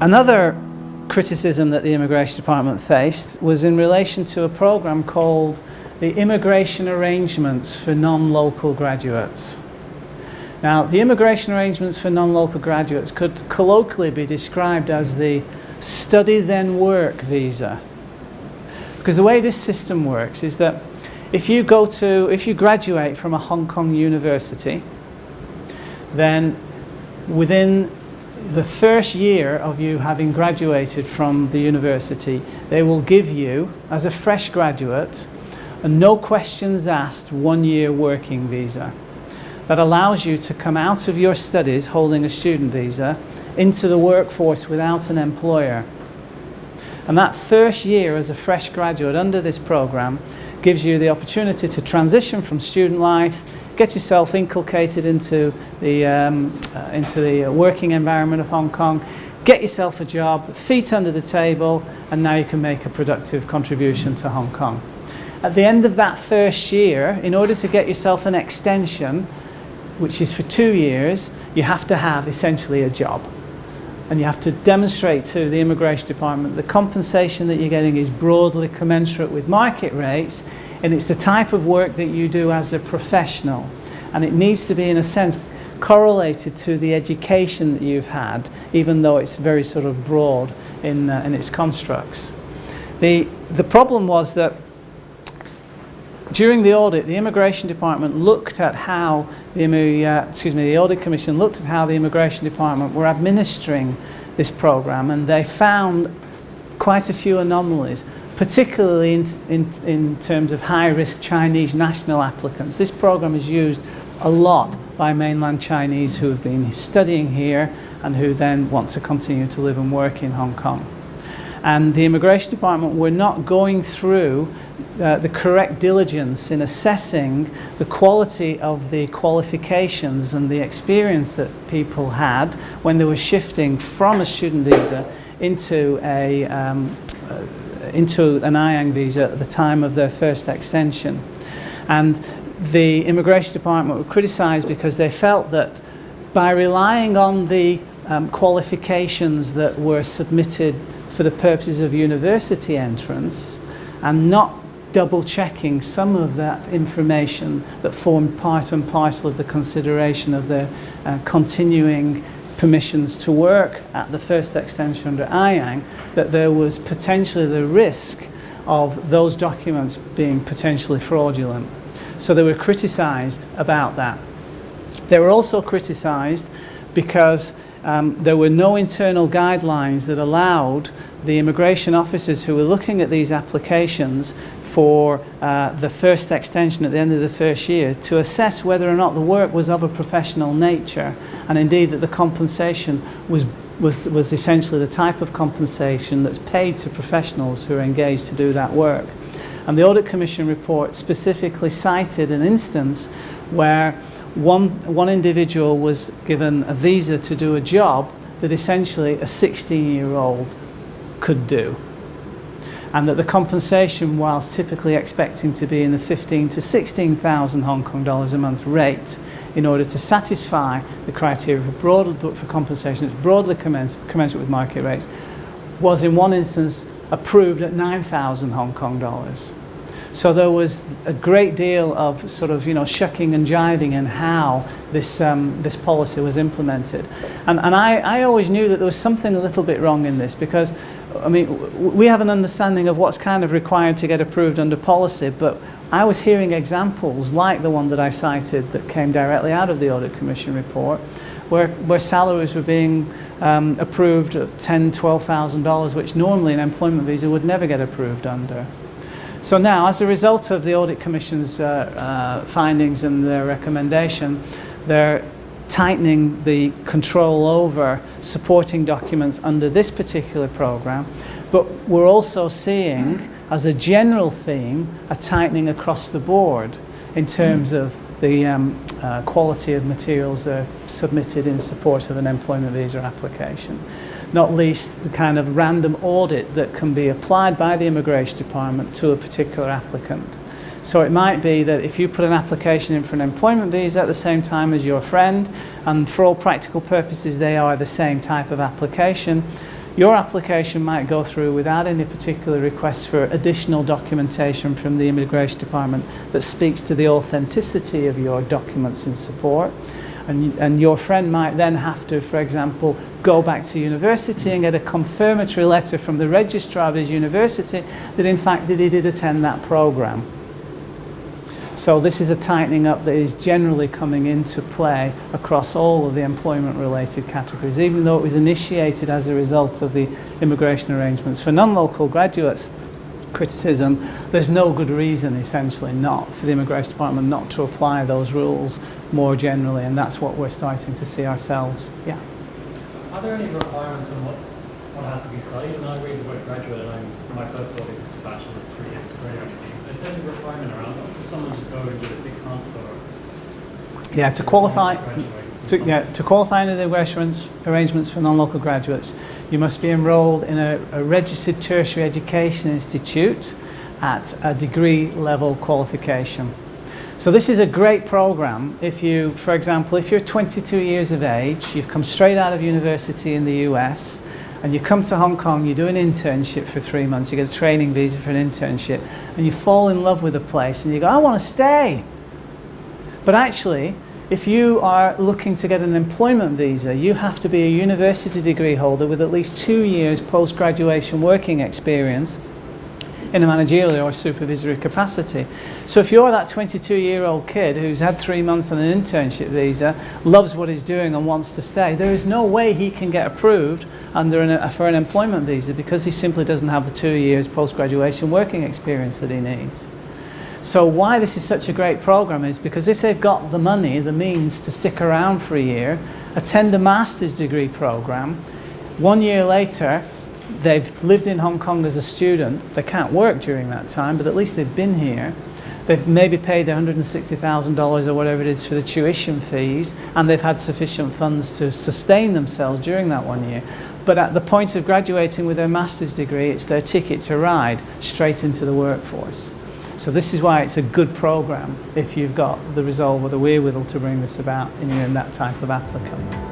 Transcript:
Another criticism that the Immigration Department faced was in relation to a program called the Immigration Arrangements for Non-Local Graduates. Now, the Immigration Arrangements for Non-Local Graduates could colloquially be described as the study then work visa. Because the way this system works is that if you graduate from a Hong Kong university, then within the first year of you having graduated from the university, they will give you, as a fresh graduate, a no questions asked 1-year working visa that allows you to come out of your studies holding a student visa into the workforce without an employer. And that first year as a fresh graduate under this program gives you the opportunity to transition from student life, get yourself inculcated into the working environment of Hong Kong, get yourself a job, feet under the table, and now you can make a productive contribution to Hong Kong. At the end of that first year, in order to get yourself an extension, which is for 2 years, you have to have essentially a job. And you have to demonstrate to the Immigration Department the compensation that you're getting is broadly commensurate with market rates, and it's the type of work that you do as a professional. And it needs to be, in a sense, correlated to the education that you've had, even though it's very sort of broad in its constructs. The problem was that during the audit, the Immigration Department looked at how the Audit Commission looked at how the Immigration Department were administering this program, and they found quite a few anomalies, particularly in terms of high-risk Chinese national applicants. This program is used a lot by mainland Chinese who have been studying here and who then want to continue to live and work in Hong Kong. And the Immigration Department were not going through the correct diligence in assessing the quality of the qualifications and the experience that people had when they were shifting from a student visa into an IANG visa at the time of their first extension. And the Immigration Department were criticised because they felt that by relying on the qualifications that were submitted for the purposes of university entrance and not double checking some of that information that formed part and parcel of the consideration of the continuing permissions to work at the first extension under IANG, that there was potentially the risk of those documents being potentially fraudulent. So they were criticised about that. They were also criticised because there were no internal guidelines that allowed the immigration officers who were looking at these applications for the first extension at the end of the first year to assess whether or not the work was of a professional nature, and indeed that the compensation was essentially the type of compensation that's paid to professionals who are engaged to do that work. And the Audit Commission report specifically cited an instance where one individual was given a visa to do a job that essentially a 16-year-old could do, and that the compensation, whilst typically expecting to be in the 15,000 to 16,000 Hong Kong dollars a month rate, in order to satisfy the criteria for compensation that's broadly commensurate with market rates, was in one instance approved at 9,000 Hong Kong dollars. So there was a great deal of sort of, shucking and jiving in how this policy was implemented. And I always knew that there was something a little bit wrong in this, because, we have an understanding of what's kind of required to get approved under policy, but I was hearing examples like the one that I cited that came directly out of the Audit Commission report, where salaries were being approved at $10,000, $12,000, which normally an employment visa would never get approved under. So now, as a result of the Audit Commission's findings and their recommendation, they're tightening the control over supporting documents under this particular program, but we're also seeing, as a general theme, a tightening across the board in terms of the quality of materials that are submitted in support of an employment visa application. Not least the kind of random audit that can be applied by the Immigration Department to a particular applicant. So it might be that if you put an application in for an employment visa at the same time as your friend, and for all practical purposes they are the same type of application, your application might go through without any particular request for additional documentation from the Immigration Department that speaks to the authenticity of your documents in support. And your friend might then have to, for example, go back to university and get a confirmatory letter from the registrar of his university that in fact that he did attend that program. So this is a tightening up that is generally coming into play across all of the employment-related categories, even though it was initiated as a result of the immigration arrangements. For non-local graduates, criticism, there's no good reason, essentially, not for the Immigration Department not to apply those rules more generally, and that's what we're starting to see ourselves. Yeah. Are there any requirements on what has to be studied? And I read the word graduate, and my postdoc is a bachelor's, 3 years degree. Is there any requirement around that? Can someone just go and do a 6-month or? Yeah, to qualify. To qualify under the arrangements for non-local graduates, you must be enrolled in a registered tertiary education institute at a degree level qualification. So this is a great program if you, for example, if you're 22 years of age, you've come straight out of university in the US, and you come to Hong Kong, you do an internship for 3 months, you get a training visa for an internship, and you fall in love with a place and you go, I want to stay. But actually, if you are looking to get an employment visa, you have to be a university degree holder with at least 2 years post-graduation working experience in a managerial or supervisory capacity. So if you're that 22-year-old kid who's had 3 months on an internship visa, loves what he's doing and wants to stay, there is no way he can get approved for an employment visa because he simply doesn't have the 2 years post-graduation working experience that he needs. So why this is such a great program is because if they've got the money, the means to stick around for a year, attend a master's degree program, 1 year later, they've lived in Hong Kong as a student, they can't work during that time, but at least they've been here. They've maybe paid their $160,000 or whatever it is for the tuition fees, and they've had sufficient funds to sustain themselves during that 1 year. But at the point of graduating with their master's degree, it's their ticket to ride straight into the workforce. So this is why it's a good program if you've got the resolve or the wherewithal to bring this about and you're that type of applicant.